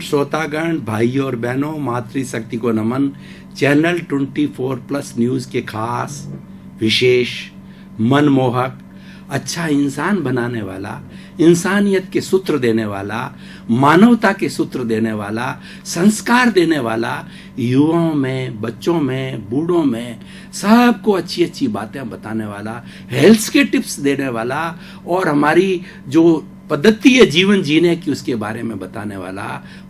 श्रोतागण, भाइयों और बहनों, मातृशक्ति को नमन। चैनल 24+ न्यूज के खास, विशेष, मनमोहक, अच्छा इंसान बनाने वाला, इंसानियत के सूत्र देने वाला, मानवता के सूत्र देने वाला, संस्कार देने वाला, युवाओं में, बच्चों में, बूढ़ों में सबको अच्छी अच्छी बातें बताने वाला, हेल्थ के टिप्स देने वाला और हमारी जो पद्धति है जीवन जीने की उसके बारे में बताने वाला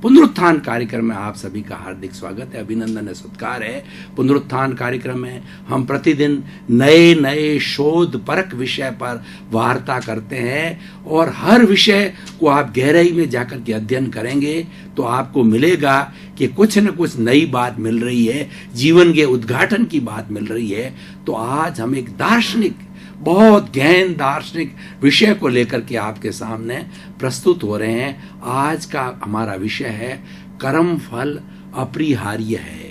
पुनरुत्थान कार्यक्रम में आप सभी का हार्दिक स्वागत है, अभिनंदन है, सत्कार है। पुनरुत्थान कार्यक्रम में हम प्रतिदिन नए नए शोध परक विषय पर वार्ता करते हैं और हर विषय को आप गहराई में जाकर के अध्ययन करेंगे तो आपको मिलेगा कि कुछ न कुछ नई बात मिल रही है, जीवन के उद्घाटन की बात मिल रही है। तो आज हम एक दार्शनिक, बहुत गहन दार्शनिक विषय को लेकर के आपके सामने प्रस्तुत हो रहे हैं। आज का हमारा विषय है कर्म फल अपरिहार्य है।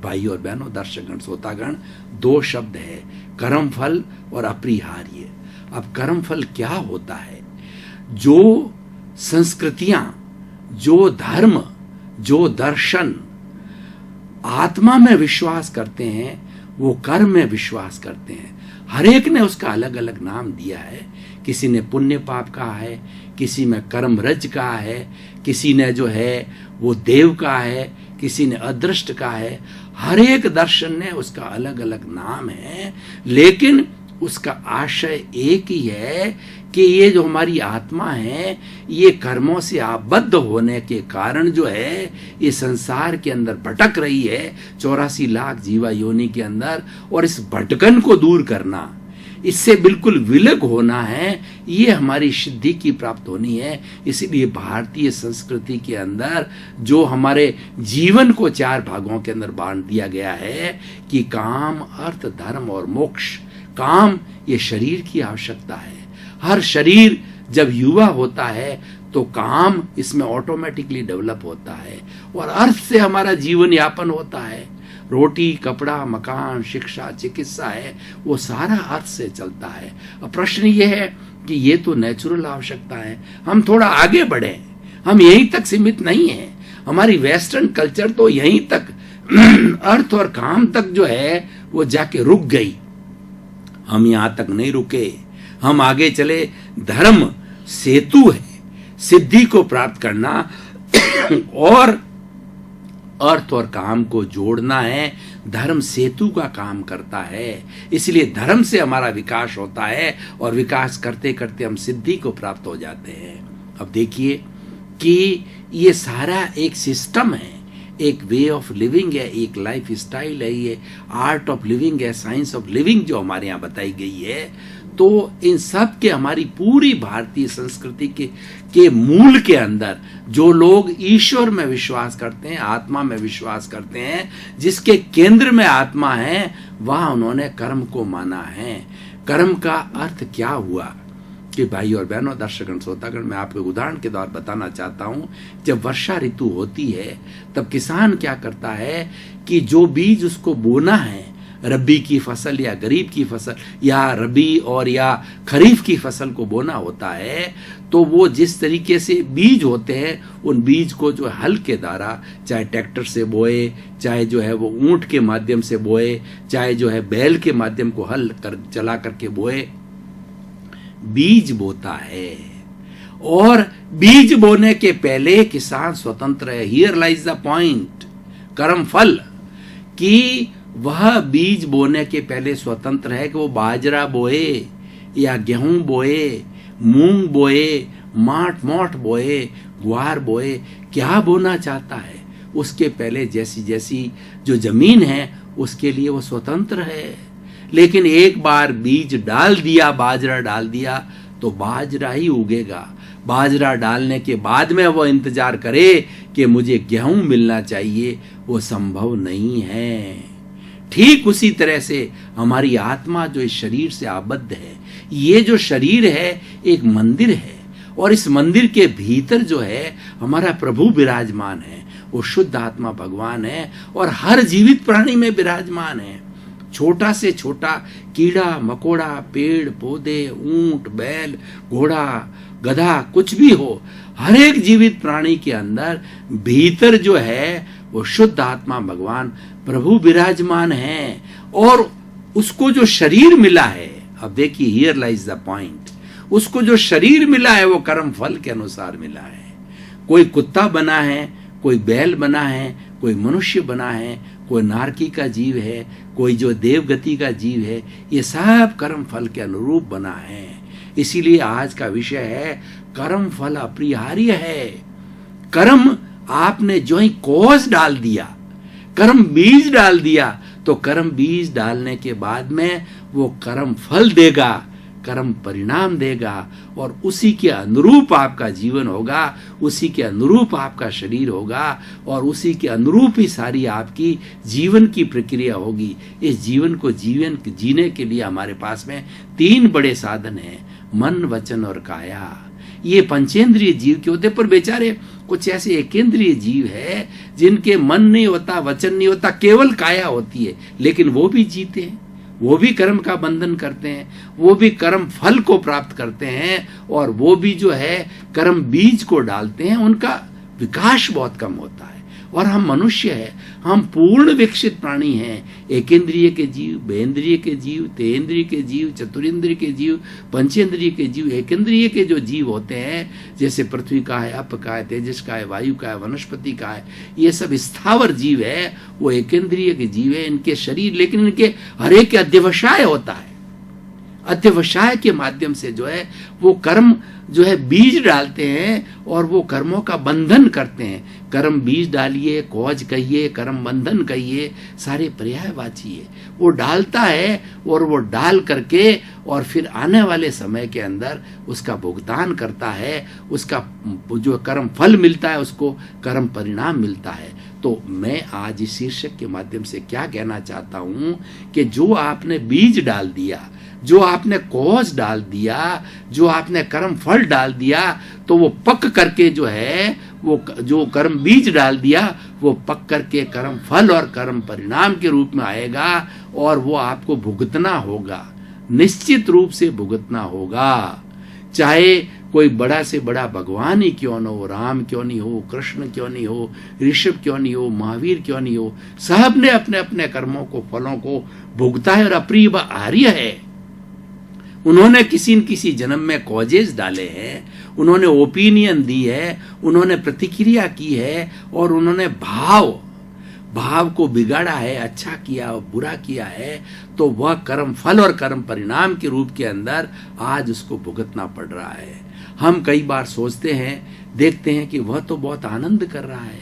भाई और बहनों, दर्शकगण, श्रोतागण, दो शब्द है, कर्म फल और अपरिहार्य। अब कर्म फल क्या होता है? जो संस्कृतियां, जो धर्म, जो दर्शन आत्मा में विश्वास करते हैं वो कर्म में विश्वास करते हैं। हर एक ने उसका अलग अलग नाम दिया है। किसी ने पुण्य पाप कहा है, किसी में कर्म रज कहा है, किसी ने जो है वो देव कहा है, किसी ने अदृष्ट कहा है। हर एक दर्शन ने उसका अलग अलग नाम है, लेकिन उसका आशय एक ही है कि ये जो हमारी आत्मा है ये कर्मों से आबद्ध होने के कारण जो है ये संसार के अंदर भटक रही है 84 लाख जीवा योनि के अंदर, और इस भटकन को दूर करना, इससे बिल्कुल विलग होना है, ये हमारी सिद्धि की प्राप्त होनी है। इसलिए भारतीय संस्कृति के अंदर जो हमारे जीवन को 4 भागों के अंदर बांट दिया गया है कि काम, अर्थ, धर्म और मोक्ष। काम ये शरीर की आवश्यकता है। हर शरीर जब युवा होता है तो काम इसमें ऑटोमेटिकली डेवलप होता है और अर्थ से हमारा जीवन यापन होता है। रोटी, कपड़ा, मकान, शिक्षा, चिकित्सा है, वो सारा अर्थ से चलता है। अब प्रश्न ये है कि ये तो नेचुरल आवश्यकता है, हम थोड़ा आगे बढ़े, हम यहीं तक सीमित नहीं है। हमारी वेस्टर्न कल्चर तो यहीं तक अर्थ और काम तक जो है वो जाके रुक गई। हम यहां तक नहीं रुके, हम आगे चले। धर्म सेतु है, सिद्धि को प्राप्त करना और अर्थ और काम को जोड़ना है। धर्म सेतु का काम करता है, इसलिए धर्म से हमारा विकास होता है और विकास करते करते हम सिद्धि को प्राप्त हो जाते हैं। अब देखिए कि ये सारा एक सिस्टम है, एक वे ऑफ लिविंग है, एक लाइफ स्टाइल है, ये आर्ट ऑफ लिविंग है, साइंस ऑफ लिविंग जो हमारे यहाँ बताई गई है। तो इन सब के हमारी पूरी भारतीय संस्कृति के मूल के अंदर जो लोग ईश्वर में विश्वास करते हैं, आत्मा में विश्वास करते हैं, जिसके केंद्र में आत्मा है, वहां उन्होंने कर्म को माना है। कर्म का अर्थ क्या हुआ कि भाई और बहनों, दर्शकगण, श्रोतागण, मैं आपको उदाहरण के द्वारा बताना चाहता हूं। जब वर्षा ऋतु होती है तब किसान क्या करता है कि जो बीज उसको बोना है, रबी की फसल या गरीब की फसल या रबी और या खरीफ की फसल को बोना होता है, तो वो जिस तरीके से बीज होते हैं उन बीज को जो हल के द्वारा, चाहे ट्रैक्टर से बोए, चाहे जो है वो ऊंट के माध्यम से बोए, चाहे जो है बैल के माध्यम को हल कर चला करके बोए, बीज बोता है। और बीज बोने के पहले किसान स्वतंत्र है। हियर लाइज द पॉइंट, कर्म फल, कि वह बीज बोने के पहले स्वतंत्र है कि वो बाजरा बोए या गेहूं बोए, मूंग बोए, मोठ बोए, ग्वार बोए, क्या बोना चाहता है उसके पहले जैसी जैसी जो जमीन है उसके लिए वो स्वतंत्र है। लेकिन एक बार बीज डाल दिया, बाजरा डाल दिया, तो बाजरा ही उगेगा। बाजरा डालने के बाद में वो इंतजार करे कि मुझे गेहूं मिलना चाहिए, वो संभव नहीं है। ठीक उसी तरह से हमारी आत्मा जो इस शरीर से आबद्ध है, ये जो शरीर है एक मंदिर है और इस मंदिर के भीतर जो है हमारा प्रभु विराजमान है, वो शुद्ध आत्मा भगवान है और हर जीवित प्राणी में विराजमान है। छोटा से छोटा कीड़ा मकोड़ा, पेड़ पौधे, ऊंट, बैल, घोड़ा गधा, कुछ भी हो, हर एक जीवित प्राणी के अंदर भीतर जो है वो शुद्ध आत्मा भगवान प्रभु विराजमान है। और उसको जो शरीर मिला है, अब देखिए हियर लाइज द पॉइंट, उसको जो शरीर मिला है वो कर्म फल के अनुसार मिला है। कोई कुत्ता बना है, कोई बैल बना है, कोई मनुष्य बना है, कोई नारकी का जीव है, कोई जो देवगति का जीव है, ये सब कर्म फल के अनुरूप बना है। इसीलिए आज का विषय है कर्म फल अपरिहार्य है। कर्म आपने जो ही कॉज डाल दिया, कर्म बीज डाल दिया, तो कर्म बीज डालने के बाद में वो कर्म फल देगा, कर्म परिणाम देगा, और उसी के अनुरूप आपका जीवन होगा, उसी के अनुरूप आपका शरीर होगा, और उसी के अनुरूप ही सारी आपकी जीवन की प्रक्रिया होगी। इस जीवन को जीवन जीने के लिए हमारे पास में 3 बड़े साधन हैं, मन, वचन और काया। ये पंचेंद्रिय जीव के होते, पर बेचारे कुछ ऐसे एकेंद्रिय जीव है जिनके मन नहीं होता, वचन नहीं होता, केवल काया होती है, लेकिन वो भी जीते हैं, वो भी कर्म का बंधन करते हैं, वो भी कर्म फल को प्राप्त करते हैं, और वो भी जो है कर्म बीज को डालते हैं। उनका विकास बहुत कम होता है। और हम मनुष्य हैं, हम पूर्ण विकसित प्राणी हैं। एकेंद्रिय के जीव, बेंद्रिय के जीव, तेंद्रिय के जीव, चतुरेंद्रिय के जीव, पंचेंद्रिय के जीव। एकेंद्रिय के जो जीव होते हैं, जैसे पृथ्वी का है, अप का है, तेजस का है, वायु का है, वनस्पति का है, ये सब स्थावर जीव है, वो एकेंद्रिय के जीव है। इनके शरीर, लेकिन इनके हर एक अध्यवसाय होता है। अध्यवसाय के माध्यम से जो है वो कर्म जो है बीज डालते हैं, और वो कर्मों का बंधन करते हैं। कर्म बीज डालिए, कॉज कहिए, कर्म बंधन कहिए, सारे पर्यायवाची है। वो डालता है, और वो डाल करके और फिर आने वाले समय के अंदर उसका भुगतान करता है। उसका जो कर्म फल मिलता है, उसको कर्म परिणाम मिलता है। तो मैं आज इस शीर्षक के माध्यम से क्या कहना चाहता हूं कि जो आपने बीज डाल दिया, जो आपने कॉज डाल दिया, जो आपने कर्म फल डाल दिया, तो वो पक करके जो है, वो जो कर्म बीज डाल दिया, वो पक करके कर्म फल और कर्म परिणाम के रूप में आएगा, और वो आपको भुगतना होगा, निश्चित रूप से भुगतना होगा। चाहे कोई बड़ा से बड़ा भगवान ही क्यों न हो, राम क्यों नहीं हो, कृष्ण क्यों नहीं हो, ऋषभ क्यों नहीं हो, महावीर क्यों नहीं हो, सब ने अपने अपने कर्मों को, फलों को भुगता है, और अपरिहार्य है। उन्होंने किसी न किसी जन्म में कॉजेज डाले हैं, उन्होंने ओपिनियन दी है, उन्होंने प्रतिक्रिया की है, और उन्होंने भाव को बिगाड़ा है, अच्छा किया और बुरा किया है, तो वह कर्म फल और कर्म परिणाम के रूप के अंदर आज उसको भुगतना पड़ रहा है। हम कई बार सोचते हैं, देखते हैं कि वह तो बहुत आनंद कर रहा है,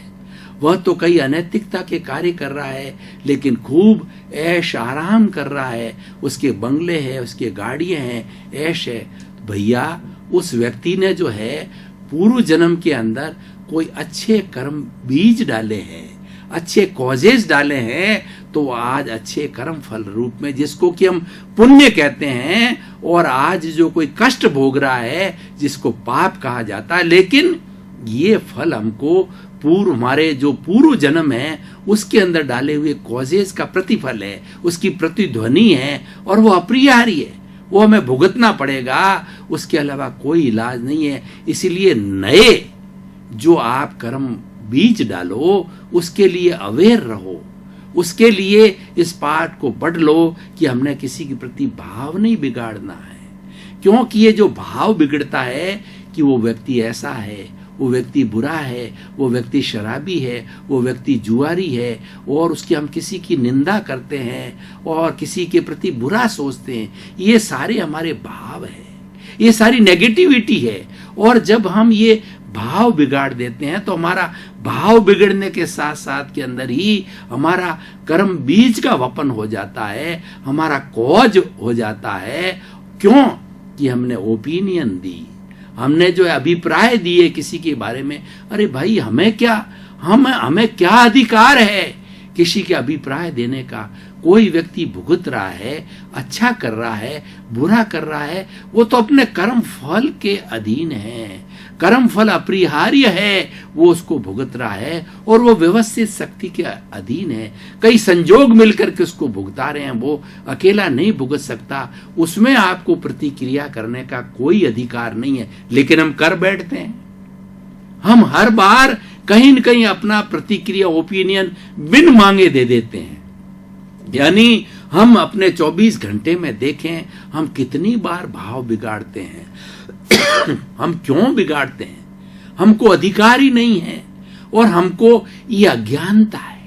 वह तो कई अनैतिकता के कार्य कर रहा है, लेकिन खूब ऐश आराम कर रहा है, उसके बंगले हैं, उसके गाड़ियां हैं, ऐश है। तो भैया, उस व्यक्ति ने जो है पूर्व जन्म के अंदर कोई अच्छे कर्म बीज डाले हैं, अच्छे कॉजेज डाले हैं, तो आज अच्छे कर्म फल रूप में, जिसको कि हम पुण्य कहते हैं, और आज जो कोई कष्ट भोग रहा है, जिसको पाप कहा जाता है, लेकिन ये फल हमको हमारे जो पूर्व जन्म है उसके अंदर डाले हुए कॉजेज का प्रतिफल है, उसकी प्रतिध्वनि है, और वो अपरिहार्य है, वो हमें भुगतना पड़ेगा, उसके अलावा कोई इलाज नहीं है। इसीलिए नए जो आप कर्म बीज डालो, उसके लिए अवेयर रहो, उसके लिए इस पाठ को पढ़ लो कि हमने किसी के प्रति भाव नहीं बिगाड़ना है। क्योंकि ये जो भाव बिगड़ता है कि वो व्यक्ति ऐसा है, वो व्यक्ति बुरा है, वो व्यक्ति शराबी है, वो व्यक्ति जुआरी है, और उसकी हम किसी की निंदा करते हैं और किसी के प्रति बुरा सोचते हैं, ये सारे हमारे भाव है, ये सारी नेगेटिविटी है। और जब हम ये भाव बिगाड़ देते हैं, तो हमारा भाव बिगड़ने के साथ साथ के अंदर ही हमारा कर्म बीज का वपन हो जाता है, हमारा कॉज हो जाता है। क्यों? कि हमने ओपिनियन दी, हमने जो अभिप्राय दिए किसी के बारे में। अरे भाई, हमें क्या, हमें क्या अधिकार है किसी के अभिप्राय देने का। कोई व्यक्ति भुगत रहा है, अच्छा कर रहा है, बुरा कर रहा है, वो तो अपने कर्म फल के अधीन है। कर्म फल अपरिहार्य है, वो उसको भुगत रहा है और वो व्यवस्थित शक्ति के अधीन है। कई संजोग मिलकर के उसको भुगता रहे हैं, वो अकेला नहीं भुगत सकता। उसमें आपको प्रतिक्रिया करने का कोई अधिकार नहीं है, लेकिन हम कर बैठते हैं। हम हर बार कहीं न कहीं अपना प्रतिक्रिया, ओपिनियन बिन मांगे दे देते हैं। यानी हम अपने 24 घंटे में देखें, हम कितनी बार भाव बिगाड़ते हैं। हम क्यों बिगाड़ते हैं? हमको अधिकार ही नहीं है और हमको ये अज्ञानता है।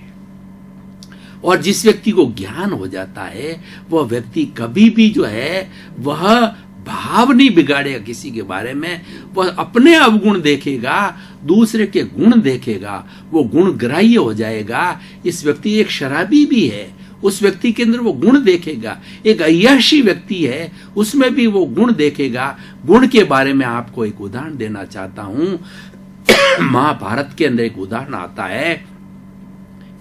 और जिस व्यक्ति को ज्ञान हो जाता है, वह व्यक्ति कभी भी जो है वह भाव नहीं बिगाड़ेगा किसी के बारे में। वह अपने अवगुण देखेगा, दूसरे के गुण देखेगा, वो गुण ग्राह्य हो जाएगा। इस व्यक्ति एक शराबी भी है, उस व्यक्ति के अंदर वो गुण देखेगा। एक अय्याशी व्यक्ति है, उसमें भी वो गुण देखेगा। गुण के बारे में आपको एक उदाहरण देना चाहता हूं। महाभारत के अंदर एक उदाहरण आता है,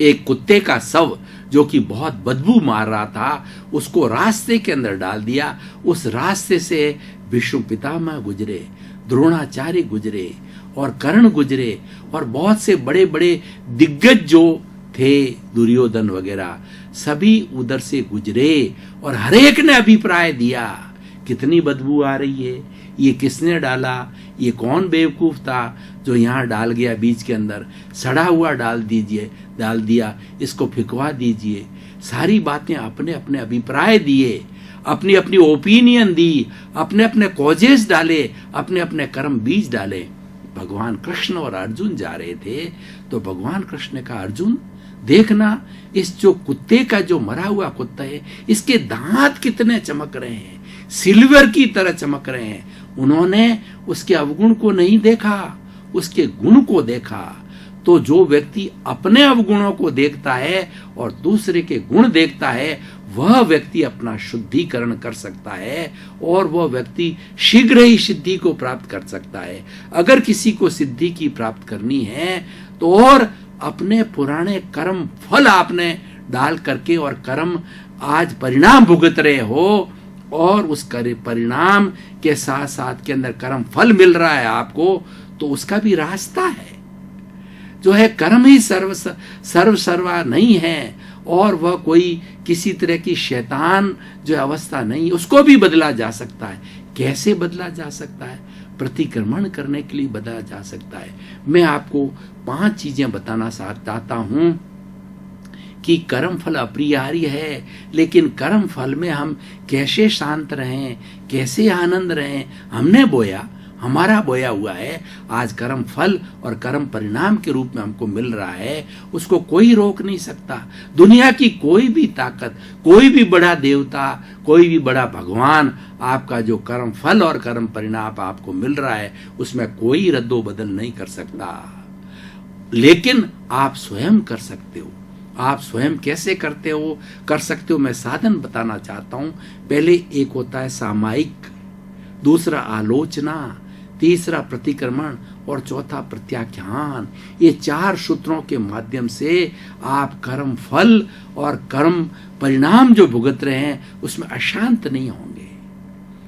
एक कुत्ते का शव जो कि बहुत बदबू मार रहा था, उसको रास्ते के अंदर डाल दिया। उस रास्ते से विष्णु पितामह गुजरे, द्रोणाचार्य गुजरे और कर्ण गुजरे और बहुत से बड़े बड़े दिग्गज जो थे, दुर्योधन वगैरह, सभी उधर से गुजरे और हर एक ने अभिप्राय दिया, कितनी बदबू आ रही है, ये किसने डाला, ये कौन बेवकूफ था जो यहाँ डाल गया बीच के अंदर, सड़ा हुआ डाल दिया, इसको फिकवा दीजिए। सारी बातें अपने अपने अभिप्राय दिए, अपनी अपनी ओपिनियन दी, अपने अपने कॉजेस डाले, अपने अपने कर्म बीज डाले। भगवान कृष्ण और अर्जुन जा रहे थे तो भगवान कृष्ण ने कहा, अर्जुन देखना, इस जो कुत्ते का जो मरा हुआ कुत्ता है, इसके दांत कितने चमक रहे हैं, सिल्वर की तरह चमक रहे हैं। उन्होंने उसके अवगुण को नहीं देखा, उसके गुण को देखा। तो जो व्यक्ति अपने अवगुणों को देखता है और दूसरे के गुण देखता है, वह व्यक्ति अपना शुद्धिकरण कर सकता है और वह व्यक्ति शीघ्र ही सिद्धि को प्राप्त कर सकता है। अगर किसी को सिद्धि की प्राप्त करनी है तो और अपने पुराने कर्म फल आपने डाल करके, और कर्म आज परिणाम भुगत रहे हो और उस परिणाम के साथ साथ के अंदर कर्म फल मिल रहा है आपको, तो उसका भी रास्ता है जो है। कर्म ही सर्वा नहीं है और वह कोई किसी तरह की शैतान जो अवस्था नहीं है, उसको भी बदला जा सकता है। कैसे बदला जा सकता है? प्रतिक्रमण करने के लिए बदला जा सकता है। मैं आपको 5 चीजें बताना चाहता हूं कि कर्म फल अपरिहार्य है, लेकिन कर्म फल में हम कैसे शांत रहें, कैसे आनंद रहें। हमने बोया, हमारा बोया हुआ है, आज कर्म फल और कर्म परिणाम के रूप में हमको मिल रहा है, उसको कोई रोक नहीं सकता। दुनिया की कोई भी ताकत, कोई भी बड़ा देवता, कोई भी बड़ा भगवान आपका जो कर्म फल और कर्म परिणाम आपको मिल रहा है, उसमें कोई रद्दो बदल नहीं कर सकता। लेकिन आप स्वयं कर सकते हो। आप स्वयं कैसे कर सकते हो, मैं साधन बताना चाहता हूं। पहले एक होता है सामायिक, दूसरा आलोचना, तीसरा प्रतिक्रमण और चौथा प्रत्याख्यान। ये 4 सूत्रों के माध्यम से आप कर्म फल और कर्म परिणाम जो भुगत रहे हैं उसमें अशांत नहीं होंगे।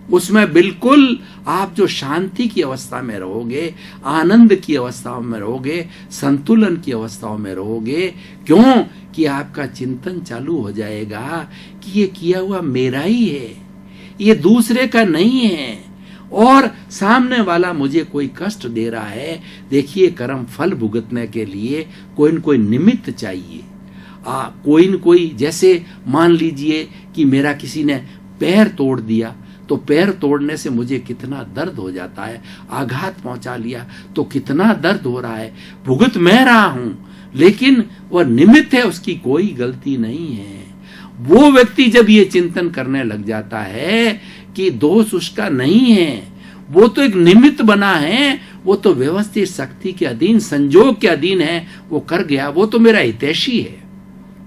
उसमें बिल्कुल आप जो शांति की अवस्था में रहोगे, आनंद की अवस्थाओं में रहोगे, संतुलन की अवस्थाओं में रहोगे। क्यों कि आपका चिंतन चालू हो जाएगा कि ये किया हुआ मेरा ही है, ये दूसरे का नहीं है और सामने वाला मुझे कोई कष्ट दे रहा है। देखिए, कर्म फल भुगतने के लिए कोई न कोई निमित्त चाहिए। कोई न कोई, जैसे मान लीजिए कि मेरा किसी ने पैर तोड़ दिया, तो पैर तोड़ने से मुझे कितना दर्द हो जाता है, आघात पहुंचा लिया तो कितना दर्द हो रहा है, भुगत मैं रहा हूं, लेकिन वह निमित्त है, उसकी कोई गलती नहीं है। वो व्यक्ति जब ये चिंतन करने लग जाता है कि दोष उसका नहीं है, वो तो एक निमित्त बना है, वो तो व्यवस्थित शक्ति के अधीन, संजोग के अधीन है, वो कर गया, वो तो मेरा हितैषी है,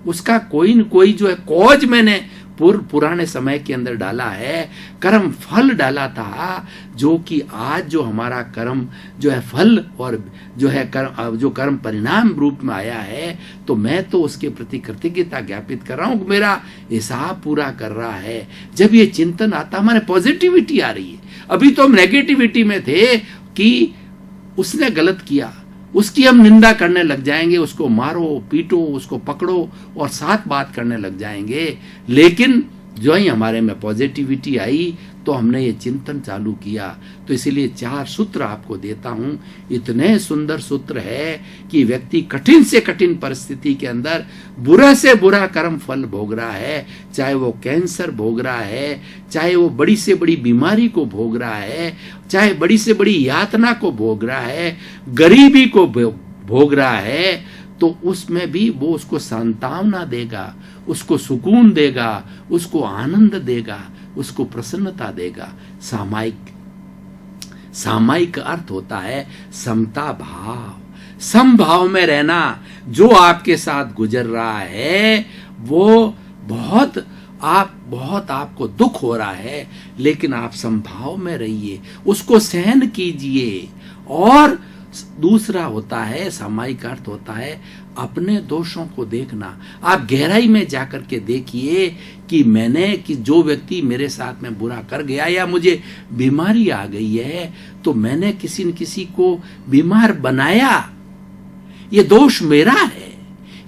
उसका कोई न कोई जो है कॉज मैंने पुराने समय के अंदर डाला है, कर्म फल डाला था, जो कि आज जो हमारा कर्म जो है फल और जो है जो कर्म परिणाम रूप में आया है, तो मैं तो उसके प्रति कृतज्ञता ज्ञापित कर रहा हूं कि मेरा हिसाब पूरा कर रहा है। जब ये चिंतन आता, हमारे पॉजिटिविटी आ रही है। अभी तो हम नेगेटिविटी में थे कि उसने गलत किया, उसकी हम निंदा करने लग जाएंगे, उसको मारो पीटो, उसको पकड़ो और साथ बात करने लग जाएंगे। लेकिन जो ही हमारे में पॉजिटिविटी आई तो हमने ये चिंतन चालू किया। तो इसीलिए 4 सूत्र आपको देता हूं। इतने सुंदर सूत्र है कि व्यक्ति कठिन से कठिन परिस्थिति के अंदर बुरा से बुरा कर्म फल भोग रहा है, चाहे वो कैंसर भोग रहा है, चाहे वो बड़ी से बड़ी बीमारी को भोग रहा है, चाहे बड़ी से बड़ी यातना को भोग रहा है, गरीबी को भोग रहा है, तो उसमें भी वो उसको सांत्वना देगा, उसको सुकून देगा, उसको आनंद देगा, उसको प्रसन्नता देगा। सामायिक का अर्थ होता है समता भाव, समभाव में रहना। जो आपके साथ गुजर रहा है वो बहुत आपको दुख हो रहा है, लेकिन आप समभाव में रहिए, उसको सहन कीजिए। और दूसरा होता है, सामायिक अर्थ होता है अपने दोषों को देखना। आप गहराई में जाकर के देखिए कि जो व्यक्ति मेरे साथ में बुरा कर गया या मुझे बीमारी आ गई है, तो मैंने किसी न किसी को बीमार बनाया। ये दोष मेरा है,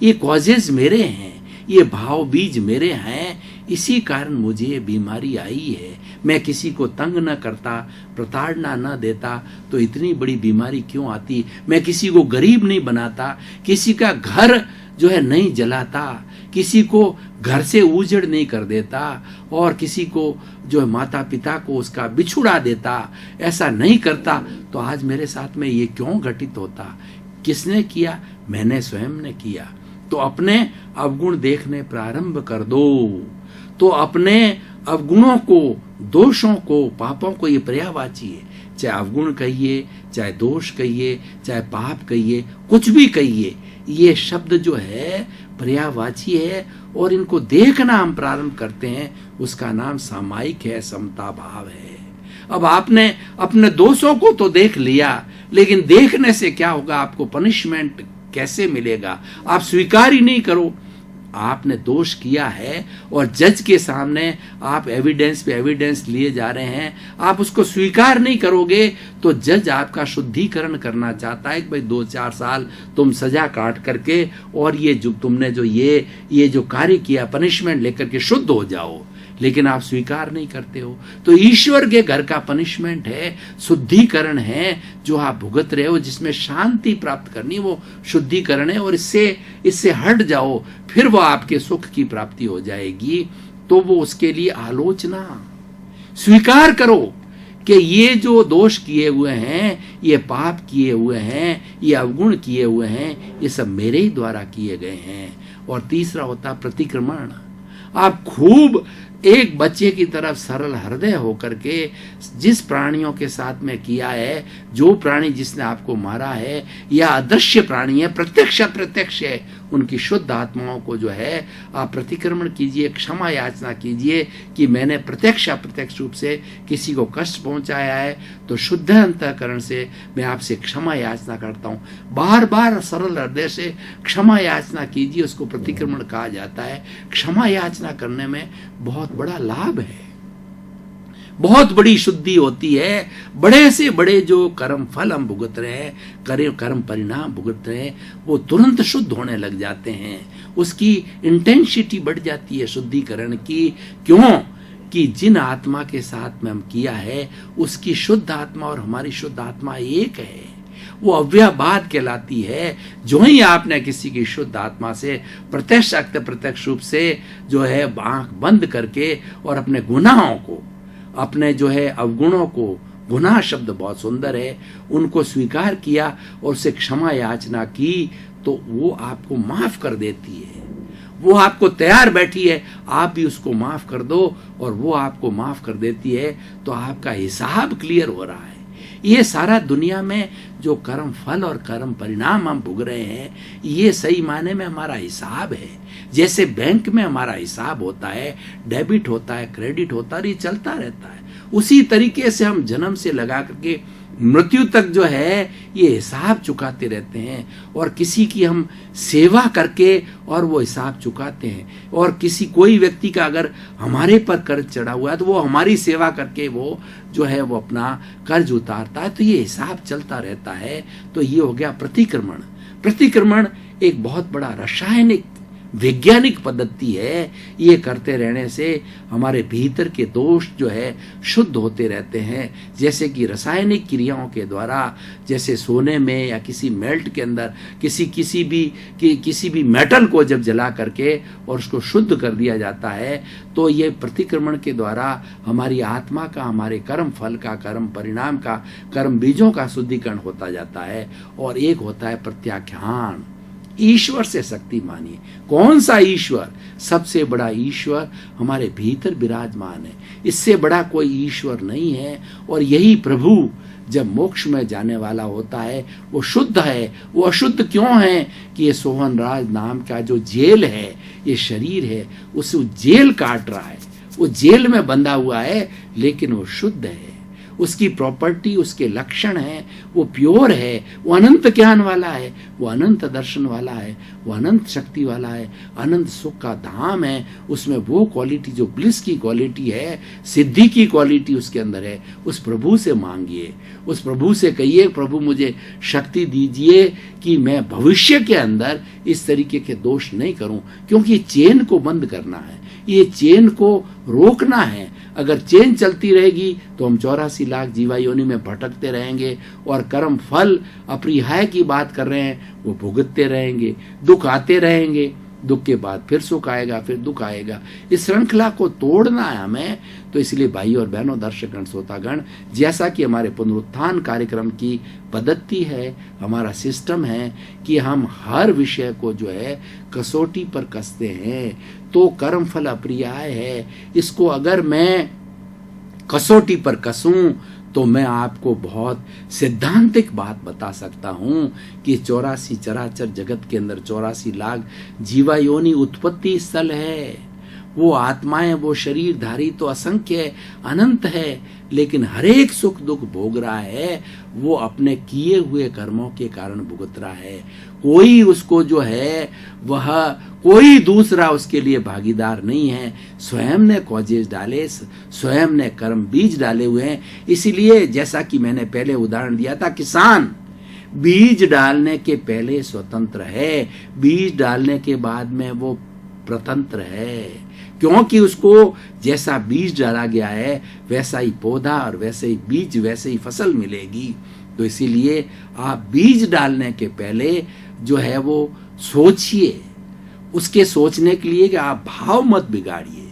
ये कॉजेज मेरे हैं, ये भाव बीज मेरे हैं, इसी कारण मुझे ये बीमारी आई है। मैं किसी को तंग न करता, प्रताड़ना न देता, तो इतनी बड़ी बीमारी क्यों आती। मैं किसी को गरीब नहीं बनाता, किसी का घर जो है नहीं जलाता, किसी को घर से उजड़ नहीं कर देता, और किसी को जो है माता पिता को उसका बिछुड़ा देता, ऐसा नहीं करता, तो आज मेरे साथ में ये क्यों घटित होता। किसने किया? मैंने स्वयं ने किया। तो अपने अवगुण देखने प्रारंभ कर दो। तो अपने अवगुणों को, दोषों को, पापों को, ये पर्यायवाची है। चाहे अवगुण कहिए, चाहे दोष कहिए, चाहे पाप कहिए, कुछ भी कहिए, ये शब्द जो है पर्यायवाची है, और इनको देखना हम प्रारंभ करते हैं, उसका नाम सामायिक है, समता भाव है। अब आपने अपने दोषों को तो देख लिया, लेकिन देखने से क्या होगा, आपको पनिशमेंट कैसे मिलेगा? आप स्वीकार ही नहीं करो, आपने दोष किया है और जज के सामने आप एविडेंस पे एविडेंस लिए जा रहे हैं, आप उसको स्वीकार नहीं करोगे, तो जज आपका शुद्धिकरण करना चाहता है कि भाई 2-4 साल तुम सजा काट करके और ये जो तुमने जो ये जो कार्य किया, पनिशमेंट लेकर के शुद्ध हो जाओ। लेकिन आप स्वीकार नहीं करते हो। तो ईश्वर के घर का पनिशमेंट है, शुद्धिकरण है, जो आप भुगत रहे हो, जिसमें शांति प्राप्त करनी, वो शुद्धिकरण है। और इससे हट जाओ, फिर वो आपके सुख की प्राप्ति हो जाएगी। तो वो उसके लिए आलोचना। स्वीकार करो कि ये जो दोष किए हुए हैं, ये पाप किए हुए हैं, ये अवगुण किए हुए हैं, ये सब मेरे ही द्वारा किए गए हैं। और तीसरा होता प्रतिक्रमण। आप खूब एक बच्चे की तरफ सरल हृदय होकर के जिस प्राणियों के साथ में किया है, जो प्राणी जिसने आपको मारा है या अदृश्य प्राणी है, प्रत्यक्ष अप्रत्यक्ष है, उनकी शुद्ध आत्माओं को जो है आप प्रतिक्रमण कीजिए, क्षमा याचना कीजिए कि मैंने प्रत्यक्ष अप्रत्यक्ष रूप से किसी को कष्ट पहुंचाया है, तो शुद्ध अंतःकरण से मैं आपसे क्षमा याचना करता हूँ। बार बार सरल हृदय से क्षमा याचना कीजिए, उसको प्रतिक्रमण कहा जाता है। क्षमा याचना करने में बहुत बड़ा लाभ है, बहुत बड़ी शुद्धि होती है। बड़े से बड़े जो कर्म फल हम भुगत रहे हैं, कर्म परिणाम भुगत रहे हैं, वो तुरंत शुद्ध होने लग जाते हैं। उसकी इंटेंसिटी बढ़ जाती है शुद्धिकरण की। क्यों? कि जिन आत्मा के साथ में हम किया है, उसकी शुद्ध आत्मा और हमारी शुद्ध आत्मा एक है, वो अव्ययभाव कहलाती है। जो ही आपने किसी की शुद्ध आत्मा से प्रत्यक्ष अप्रत्यक्ष रूप से जो है आंख बंद करके और अपने गुनाहों को, अपने जो है अवगुणों को, गुनाह शब्द बहुत सुंदर है, उनको स्वीकार किया और उसे क्षमा याचना की, तो वो आपको माफ कर देती है। वो आपको तैयार बैठी है, आप भी उसको माफ कर दो और वो आपको माफ कर देती है। तो आपका हिसाब क्लियर हो रहा है। ये सारा दुनिया में जो कर्म फल और कर्म परिणाम हम भुग रहे हैं, ये सही मायने में हमारा हिसाब है। जैसे बैंक में हमारा हिसाब होता है, डेबिट होता है, क्रेडिट होता है, ये चलता रहता है। उसी तरीके से हम जन्म से लगा करके मृत्यु तक जो है ये हिसाब चुकाते रहते हैं, और किसी की हम सेवा करके और वो हिसाब चुकाते हैं। और किसी कोई व्यक्ति का अगर हमारे पर कर्ज चढ़ा हुआ है तो वो हमारी सेवा करके वो जो है वो अपना कर्ज उतारता है। तो ये हिसाब चलता रहता है। तो ये हो गया प्रतिक्रमण। प्रतिक्रमण एक बहुत बड़ा रासायनिक वैज्ञानिक पद्धति है। ये करते रहने से हमारे भीतर के दोष जो है शुद्ध होते रहते हैं। जैसे कि रासायनिक क्रियाओं के द्वारा, जैसे सोने में या किसी मेल्ट के अंदर किसी भी मेटल को जब जला करके और उसको शुद्ध कर दिया जाता है, तो ये प्रतिक्रमण के द्वारा हमारी आत्मा का, हमारे कर्म फल का, कर्म परिणाम का, कर्म बीजों का शुद्धिकरण होता जाता है। और एक होता है प्रत्याख्यान। ईश्वर से शक्ति मानिए। कौन सा ईश्वर? सबसे बड़ा ईश्वर हमारे भीतर विराजमान है। इससे बड़ा कोई ईश्वर नहीं है। और यही प्रभु जब मोक्ष में जाने वाला होता है वो शुद्ध है। वो अशुद्ध क्यों है कि ये सोहन राज नाम का जो जेल है, ये शरीर है, उस जेल काट रहा है। वो जेल में बंधा हुआ है, लेकिन वो शुद्ध है। उसकी प्रॉपर्टी, उसके लक्षण है, वो प्योर है, वो अनंत ज्ञान वाला है, वो अनंत दर्शन वाला है, वो अनंत शक्ति वाला है, अनंत सुख का धाम है। उसमें वो क्वालिटी जो ब्लिस की क्वालिटी है, सिद्धि की क्वालिटी उसके अंदर है। उस प्रभु से मांगिए, उस प्रभु से कहिए, प्रभु मुझे शक्ति दीजिए कि मैं भविष्य के अंदर इस तरीके के दोष नहीं करूं। क्योंकि चेन को बंद करना है, ये चेन को रोकना है। अगर चेन चलती रहेगी तो हम 84 लाख जीवा योनि में भटकते रहेंगे और कर्म फल अपरिहाय की बात कर रहे हैं वो भुगतते रहेंगे, दुख आते रहेंगे, दुख के बाद फिर सुख आएगा, फिर दुख आएगा। इस श्रृंखला को तोड़ना है हमें। तो इसलिए भाई और बहनों, दर्शकगण, श्रोतागण, जैसा कि हमारे पुनरुत्थान कार्यक्रम की पद्धति है, हमारा सिस्टम है कि हम हर विषय को जो है कसौटी पर कसते हैं। तो कर्म फल अप्रियाय है, इसको अगर मैं कसौटी पर कसूं तो मैं आपको बहुत सिद्धांतिक बात बता सकता हूं कि 84 चराचर जगत के अंदर 84 लाख जीवा योनि उत्पत्ति स्थल है। वो आत्माएं, वो शरीरधारी तो असंख्य अनंत है, लेकिन हरेक सुख दुख भोग रहा है वो अपने किए हुए कर्मों के कारण भुगत रहा है। कोई उसको जो है वह कोई दूसरा उसके लिए भागीदार नहीं है। स्वयं ने कॉजेज डाले, स्वयं ने कर्म बीज डाले हुए हैं। इसीलिए जैसा कि मैंने पहले उदाहरण दिया था, किसान बीज डालने के पहले स्वतंत्र है, बीज डालने के बाद में वो प्रतंत्र है। क्योंकि उसको जैसा बीज डाला गया है वैसा ही पौधा और वैसे ही बीज, वैसे ही फसल मिलेगी। तो इसीलिए आप बीज डालने के पहले जो है वो सोचिए। उसके सोचने के लिए कि आप भाव मत बिगाड़िए,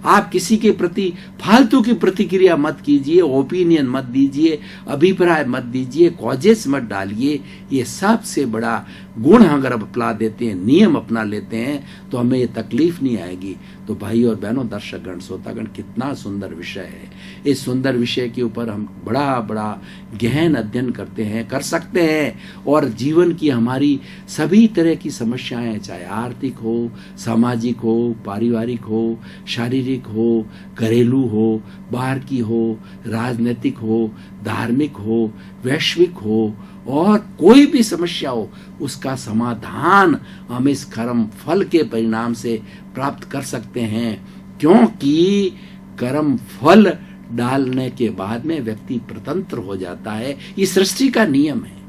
आप किसी के प्रति फालतू की प्रतिक्रिया मत कीजिए, ओपिनियन मत दीजिए, अभिप्राय मत दीजिए, कॉजेस मत डालिए। ये सबसे बड़ा गुण अगर अपना देते हैं, नियम अपना लेते हैं, तो हमें ये तकलीफ नहीं आएगी। तो भाई और बहनों, दर्शकगण, श्रोतागण, कितना सुंदर विषय है। इस सुंदर विषय के ऊपर हम बड़ा बड़ा गहन अध्ययन कर सकते हैं। और जीवन की हमारी सभी तरह की समस्याएं, चाहे आर्थिक हो, सामाजिक हो, पारिवारिक हो, शारीरिक हो, घरेलू हो, बाहर की हो, राजनीतिक हो, धार्मिक हो, वैश्विक हो, और कोई भी समस्या हो, उसका समाधान हम इस कर्म फल के परिणाम से प्राप्त कर सकते हैं। क्योंकि कर्म फल डालने के बाद में व्यक्ति स्वतंत्र हो जाता है। ये सृष्टि का नियम है,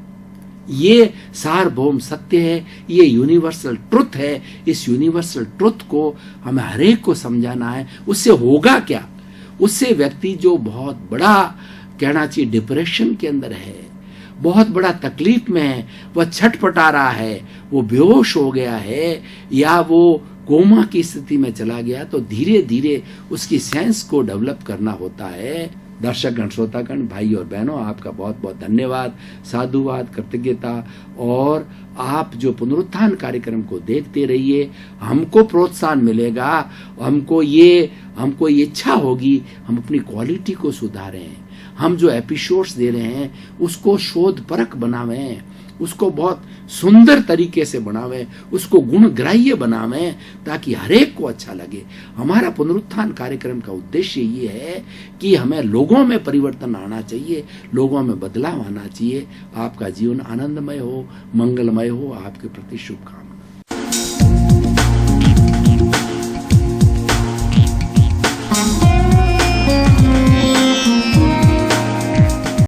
ये सार्वभौम सत्य है, ये यूनिवर्सल ट्रुथ है। इस यूनिवर्सल ट्रुथ को हमें हरेक को समझाना है। उससे होगा क्या? उससे व्यक्ति जो बहुत बड़ा कहना चाहिए डिप्रेशन के अंदर है, बहुत बड़ा तकलीफ में है, वह छटपटा रहा है, वो बेहोश हो गया है, या वो कोमा की स्थिति में चला गया, तो धीरे धीरे उसकी सेंस को डेवलप करना होता है। दर्शकगण, श्रोतागण, भाई और बहनों, आपका बहुत बहुत धन्यवाद, साधुवाद, कृतज्ञता। और आप जो पुनरुत्थान कार्यक्रम को देखते रहिए, हमको प्रोत्साहन मिलेगा, हमको ये इच्छा होगी हम अपनी क्वालिटी को सुधारें, हम जो एपिसोड्स दे रहे हैं उसको शोध परक बनावें, उसको बहुत सुंदर तरीके से बनावें, उसको गुणग्राह्य बनावें ताकि हरेक को अच्छा लगे। हमारा पुनरुत्थान कार्यक्रम का उद्देश्य ये है कि हमें लोगों में परिवर्तन आना चाहिए, लोगों में बदलाव आना चाहिए। आपका जीवन आनंदमय हो, मंगलमय हो, आपके प्रति शुभकामनाएं।